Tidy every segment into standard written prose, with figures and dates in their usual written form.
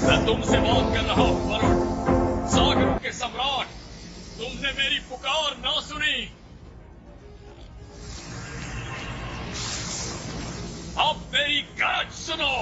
मैं तुमसे बात कर रहा हूं वरुण, सागरों के सम्राट। तुमने मेरी पुकार ना सुनी। अब मेरी गरज सुनो।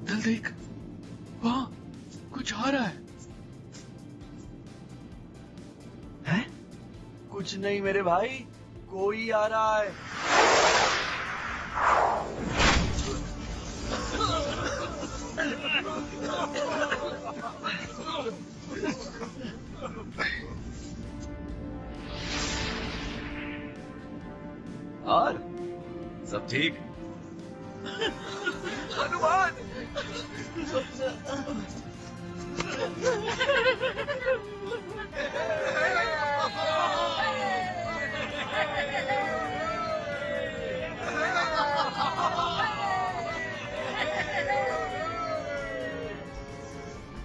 दल देख, वहां कुछ आ रहा है। हैं? कुछ नहीं मेरे भाई, कोई आ रहा है। और सब ठीक? हनुमान!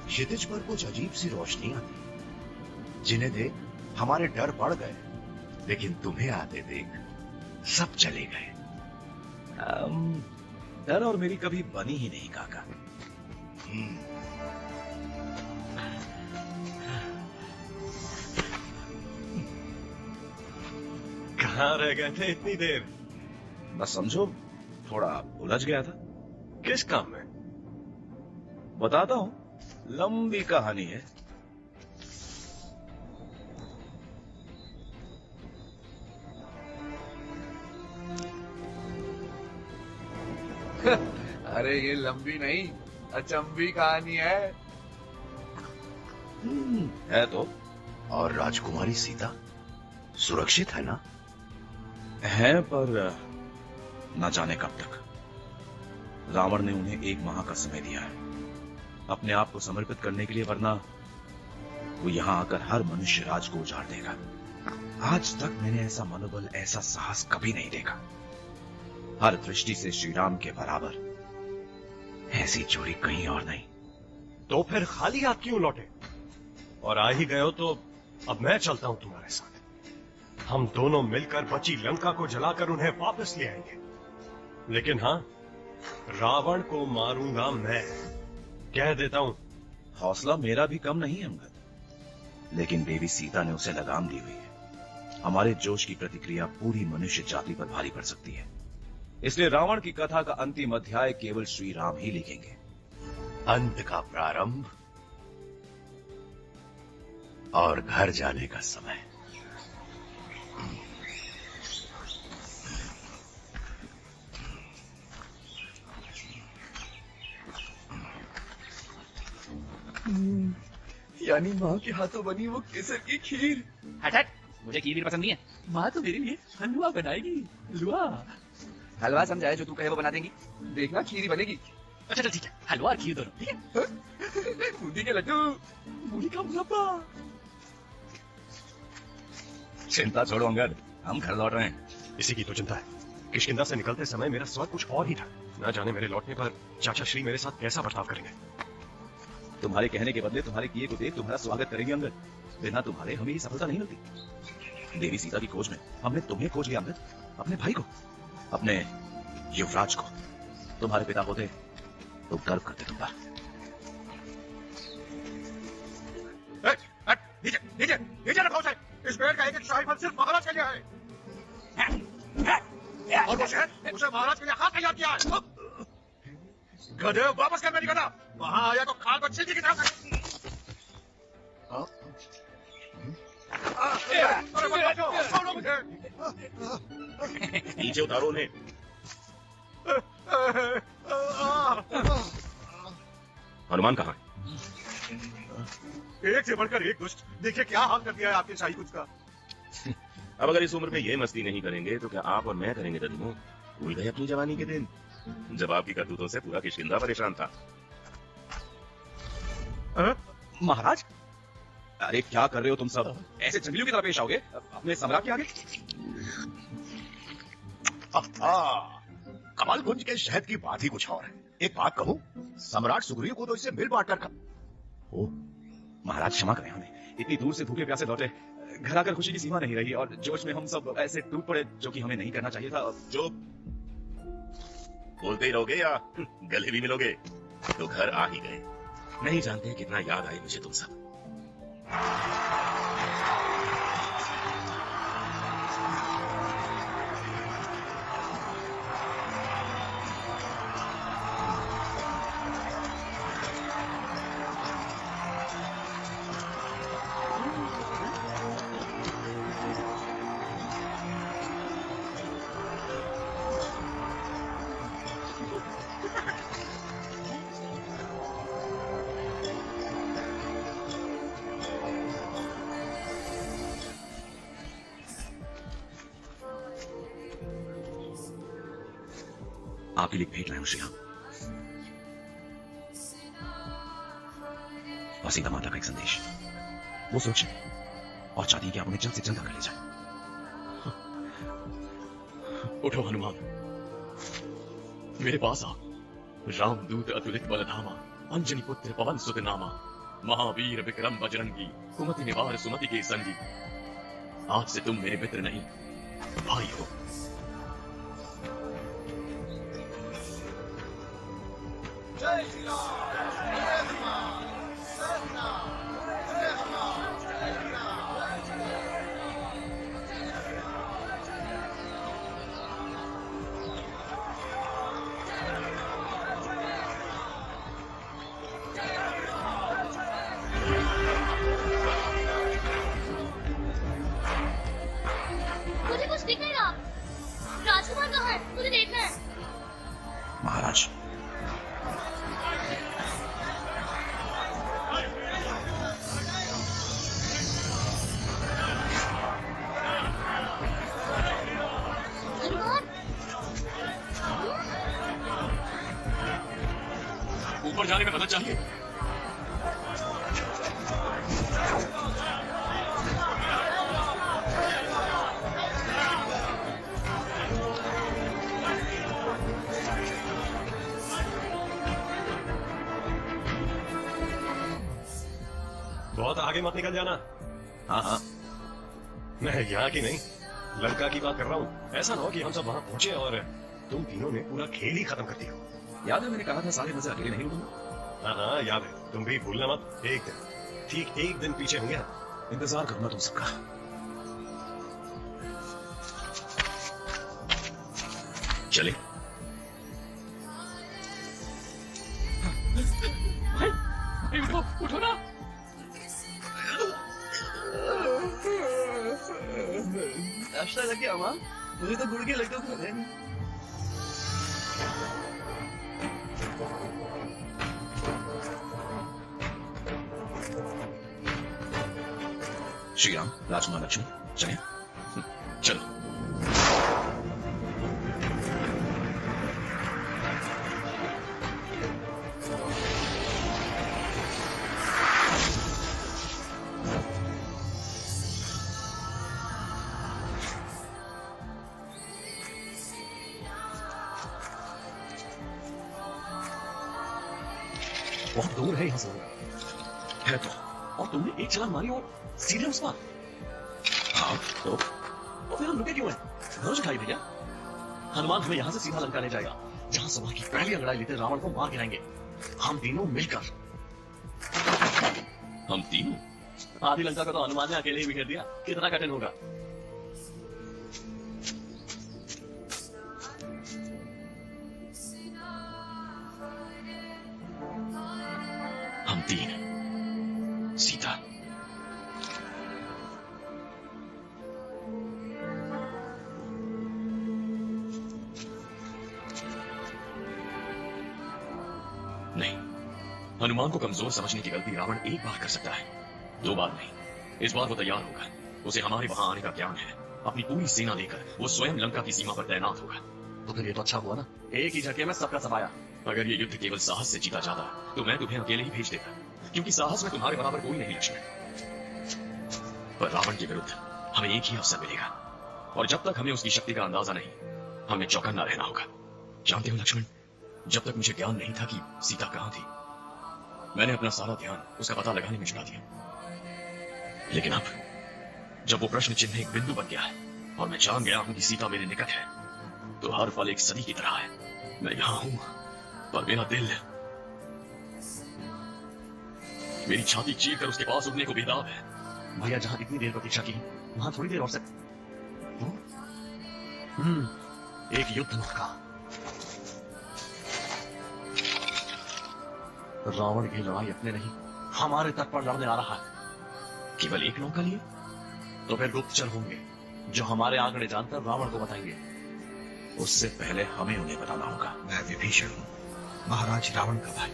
क्षितिज पर कुछ अजीब सी रोशनी आती, जिन्हें देख हमारे डर बढ़ गए, लेकिन तुम्हें आते देख सब चले गए। डर और मेरी कभी बनी ही नहीं काका। कहाँ रह गए थे इतनी देर? बस समझो, थोड़ा उलझ गया था। किस काम में? बताता हूं, लंबी कहानी है। अरे ये लंबी नहीं, अचंभी कहानी है। है तो। और राजकुमारी सीता सुरक्षित है ना? है, पर न जाने कब तक। रावण ने उन्हें 1 माह का समय दिया है अपने आप को समर्पित करने के लिए, वरना वो यहां आकर हर मनुष्य राज को उजाड़ देगा। आज तक मैंने ऐसा मनोबल, ऐसा साहस कभी नहीं देखा। हर दृष्टि से श्री राम के बराबर। ऐसी जोड़ी कहीं और नहीं। तो फिर खाली हाथ क्यों लौटे? और आ ही गए हो तो अब मैं चलता हूं तुम्हारे साथ। हम दोनों मिलकर बची लंका को जलाकर उन्हें वापस ले आएंगे। लेकिन हां, रावण को मारूंगा मैं, कह देता हूं। हौसला मेरा भी कम नहीं है अंगद, लेकिन देवी सीता ने उसे लगाम दी हुई है। हमारे जोश की प्रतिक्रिया पूरी मनुष्य जाति पर भारी पड़ सकती है। इसलिए रावण की कथा का अंतिम अध्याय केवल श्री राम ही लिखेंगे। अंत का प्रारंभ और घर जाने का समय। यानी माँ के हाथों बनी वो केसर की खीर। हट हट, मुझे खीर पसंद नहीं है। माँ तो मेरे लिए हलवा बनाएगी। हलवा हलवा समझाए, जो तू कहे वो बना देंगी। देखना, खीर ही बनेगी। अच्छा ठीक है, हलवा और खीर दोनों, ठीक है। बूंदी के लड्डू, मूली का मुरब्बा। चिंता छोड़ो अंगद, हम घर लौट रहे हैं। इसी की तो चिंता है। किष्किंधा से निकलते समय मेरा स्वाद कुछ और ही था। न जाने मेरे लौटने पर चाचा श्री मेरे साथ कैसा बर्ताव करेंगे। तुम्हारे कहने के बदले तुम्हारे किए को देख तुम्हारा स्वागत करेंगे अंगद। बिना तुम्हारे हमें ये सफलता नहीं मिलती। देवी सीता की खोज में हमने तुम्हें खोज लिया अंगद, अपने भाई को, अपने युवराज को। तुम्हारे पिता होते तो गर्व करते तुम पर। नीचे रखो उसे। इस पेड़ का एक शाही फल सिर्फ महाराज के लिए है। और वो शहद उसे महाराज के लिए हाथ तैयार किया है। गधे, वापस कर मेरी गधा। वहां आया तो खाल को छिलकी की तरह। छोड़ो मुझे। नीचे उतारो उन्हें। हनुमान कहाँ है? एक से बढ़कर एक दुष्ट। देखिए क्या हाल कर दिया है आपके शाही कुछ का। अब अगर इस उम्र में ये मस्ती नहीं करेंगे तो क्या आप और मैं करेंगे ददीमो? भूल गए अपनी जवानी के दिन, जब आपकी करतूतों से पूरा किष्किंधा परेशान था। महाराज, अरे क्या कर रहे हो तुम सब? ऐसे जंगलियों की तरह पेश आओगे अपने सम्राट के आगे? कमलकुंज के शहद की बात ही कुछ और है। एक बात कहूं, सम्राट सुग्रीव को तो इससे मिल बांट कर ओ महाराज क्षमा करें, हमें इतनी दूर से भूखे प्यासे लौटे, घर आकर खुशी की सीमा नहीं रही और जोश में हम सब ऐसे टूट पड़े जो कि हमें नहीं करना चाहिए था। जो बोलते ही रहोगे या गले भी मिलोगे? तो घर आ ही गए। नहीं जानते कितना याद आए मुझे तुम सब। आपके लिए भेंट लाया हूं श्रीराम, और सीता माता का एक संदेश। वो सुरक्षित है और चाहती है कि आप उन्हें जल्द से जल्द आकर ले जाएं। उठो हनुमान, मेरे पास आओ। रामदूत अतुलित बलधामा, अंजनी पुत्र पवन सुत नामा, महावीर विक्रम बजरंगी, कुमति निवार सुमति के संगी। आज से तुम मेरे मित्र नहीं, भाई हो। मुझे कुछ दिख नहीं रहा। राजकुमार कहाँ है? मुझे देखना है। महाराज, हनुमान, ऊपर जाने में मदद चाहिए। बहुत आगे मत निकल जाना। हाँ हाँ, मैं यहाँ की नहीं, लंका की बात कर रहा हूँ। ऐसा ना हो कि हम सब वहाँ पहुंचे और तुम तीनों ने पूरा खेल ही खत्म कर दिया। याद है मैंने कहा था सारे मजे अकेले नहीं लूंगा। हाँ हाँ याद है, तुम भी भूलना मत। एक दिन, ठीक एक दिन पीछे होंगे हम। इंतजार करूंगा तुम सबका। चले। भाई उठो, उठो ना। नाश्ता लग गया माँ, मुझे तो गुड़ के लड्डू खाने हैं। श्रीराम, राजकुमार लक्ष्मण, चले। चलो। बहुत दूर है यहाँ से। है तो। और तुमने एक छलांग मारी और सीधे उस पर। हाँ तो फिर हम रुके क्यों हैं? रोज खाई भैया। हनुमान हमें यहाँ से सीधा लंका ले जाएगा, जहाँ सभा की पहली अंगड़ाई लेते रावण को मार गिराएंगे। हम तीनों मिलकर। हम तीनों? आधी लंका का तो हनुमान ने अकेले ही बिखेर दिया, कितना कठिन होगा। हम तीन, सीता, नहीं, हनुमान को कमजोर समझने की गलती रावण एक बार कर सकता है, दो बार नहीं। इस बार वो तैयार होगा। उसे हमारे वहां आने का ज्ञान है। अपनी पूरी सेना लेकर वो स्वयं लंका की सीमा पर तैनात होगा। तो फिर ये तो अच्छा हुआ ना, एक ही झटके में सबका सफाया। अगर ये युद्ध केवल साहस से जीता जाता तो मैं तुम्हें अकेले ही भेज देता, क्योंकि साहस में तुम्हारे बराबर कोई नहीं लक्ष्मण। पर रावण के विरुद्ध हमें एक ही अवसर मिलेगा, और जब तक हमें उसकी शक्ति का अंदाजा नहीं, हमें चौकन्ना रहना होगा। जानते हो लक्ष्मण, जब तक मुझे ज्ञान नहीं था कि सीता कहां थी, मैंने अपना सारा ध्यान उसका पता लगाने में चला दिया। लेकिन अब जब वो प्रश्न चिन्ह एक बिंदु बन गया है और मैं जान गया हूं कि सीता मेरे निकट है, तो हर पल एक सदी की तरह है। मैं यहां हूं, पर मेरा दिल, मेरी छाती चीर कर उसके पास उड़ने को बेताब है। भैया जहां इतनी देर प्रतीक्षा की, वहां थोड़ी देर और से एक युद्ध नौका। रावण की लड़ाई अपने नहीं, हमारे तट पर लड़ने आ रहा है। केवल एक नौका लिए? तो फिर गुप्तचर होंगे जो हमारे आंकड़े जानकर रावण को बताएंगे। उससे पहले हमें उन्हें बताना होगा। मैं विभीषण हूं, महाराज रावण का भाई।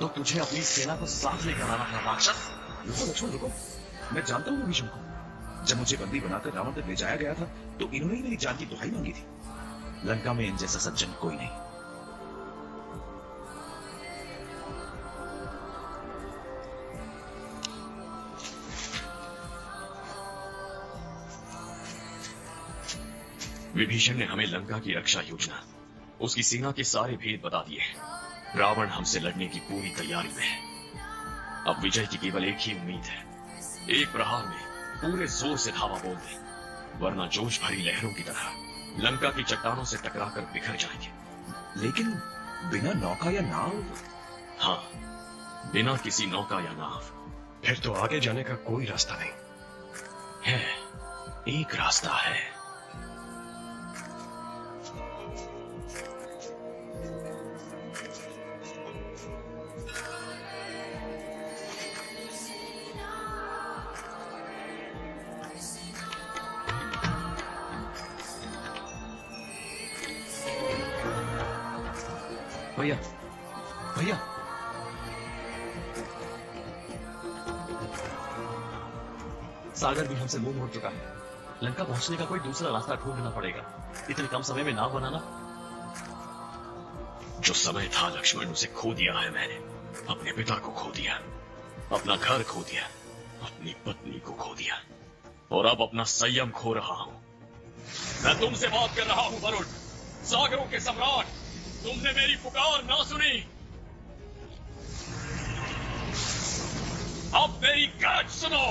तो तुझे अपनी सेना को साथ लेकर आना है राक्षस। रुको लक्ष्मण रुको, मैं जानता हूँ विभीषण को। जब मुझे बंदी बनाकर रावण तक ले जाया गया था, तो इन्होंने ही मेरी जान की दुहाई मांगी थी। लंका में इन जैसा सज्जन कोई नहीं। विभीषण ने हमें लंका की रक्षा योजना, उसकी सेना के सारे भेद बता दिए। रावण हमसे लड़ने की पूरी तैयारी में है। अब विजय की केवल एक ही उम्मीद है, एक प्रहार में पूरे जोर से धावा बोल दे, वरना जोश भरी लहरों की तरह लंका की चट्टानों से टकराकर बिखर जाएंगे। लेकिन बिना नौका या नाव? हाँ, बिना किसी नौका या नाव। फिर तो आगे जाने का कोई रास्ता नहीं है। एक रास्ता है। भैया भैया, सागर भी हमसे मुंह मोड़ चुका है। लंका पहुंचने का कोई दूसरा रास्ता ढूंढना पड़ेगा। इतने कम समय में नाव बनाना। जो समय था लक्ष्मण, उसे खो दिया है मैंने। अपने पिता को खो दिया, अपना घर खो दिया, अपनी पत्नी को खो दिया, और अब अपना संयम खो रहा हूं। मैं तुमसे बात कर रहा हूं वरुण, सागरों के सम्राट। तुमने मेरी पुकार ना सुनी, अब मेरी गरज सुनो।